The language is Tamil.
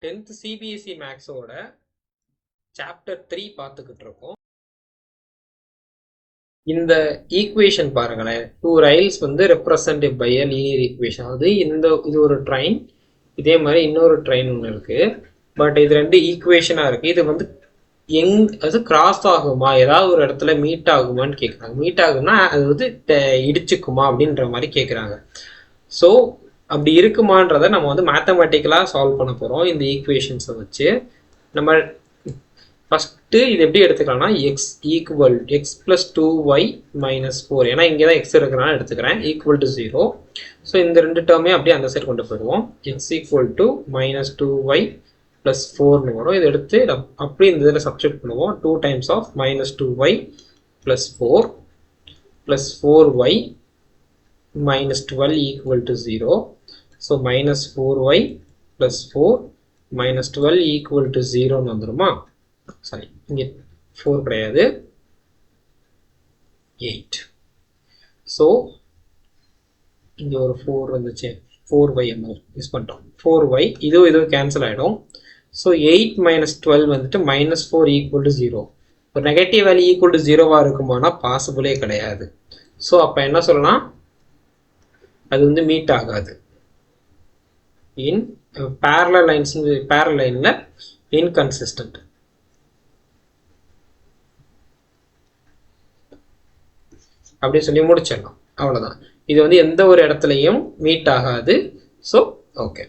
10th CBSE மேக்ஸோட சாப்டர் 3 பார்த்துக்கிட்டு இருக்கோம். இந்த ஈக்குவேஷன் பாருங்களேன், 2 rails வந்து represented by a linear equation. அது இது ஒரு ட்ரெயின், இதே மாதிரி இன்னொரு ட்ரெயின் ஒன்று இருக்கு. பட் இது ரெண்டு ஈக்குவேஷனா இருக்கு. இது வந்து அது கிராஸ் ஆகுமா, ஏதாவது ஒரு இடத்துல மீட் ஆகுமான்னு கேட்குறாங்க. மீட் ஆகும்னா அது வந்து இடிச்சுக்குமா அப்படின்ற மாதிரி கேட்குறாங்க. ஸோ அப்படி இருக்குமான்றதை நம்ம வந்து மேத்தமெட்டிக்கலாக சால்வ் பண்ண போகிறோம் இந்த ஈக்குவேஷன்ஸை வச்சு. நம்ம ஃபஸ்ட்டு இது எப்படி எடுத்துக்கலாம்னா x equal x plus 2y minus 4, ஏன்னா இங்கே தான் எக்ஸ் இருக்கிறனால எடுத்துக்கிறேன், ஈக்குவல் டு 0. ஸோ இந்த ரெண்டு டேர்மே அப்படியே அந்த சைடு கொண்டு போயிடுவோம். X equal to minus 2y plus 4னு வரும். இதை எடுத்து அப்படி இந்த இதில் சப்ஸ்டிட் பண்ணுவோம். 2 times of minus 2y plus 4 plus 4y minus 12 equal to 0. So minus 4y plus 4 minus 12 equal to 0 வந்துருமா? சாரி, இங்கே 4 கிடையாது, 8. So இங்கே ஒரு 4 வந்துச்சு, 4y யூஸ் பண்ணிட்டோம். 4y இதுவும் கேன்சல் ஆகிடும். ஸோ 8 minus 12 வந்துட்டு minus 4 equal to 0. ஒரு நெகட்டிவ் வேல்யூ ஈக்குவல் டு 0வா இருக்குமானா பாசிபிளே கிடையாது. ஸோ அப்போ என்ன சொல்லலாம், அது வந்து மீட் ஆகாது. இன் parallel lines, parallel lineல inconsistent. அப்படி சொல்லி முடிச்சிடலாம், அவ்வளோதான். இது வந்து எந்த ஒரு இடத்துலையும் மீட் ஆகாது. So okay.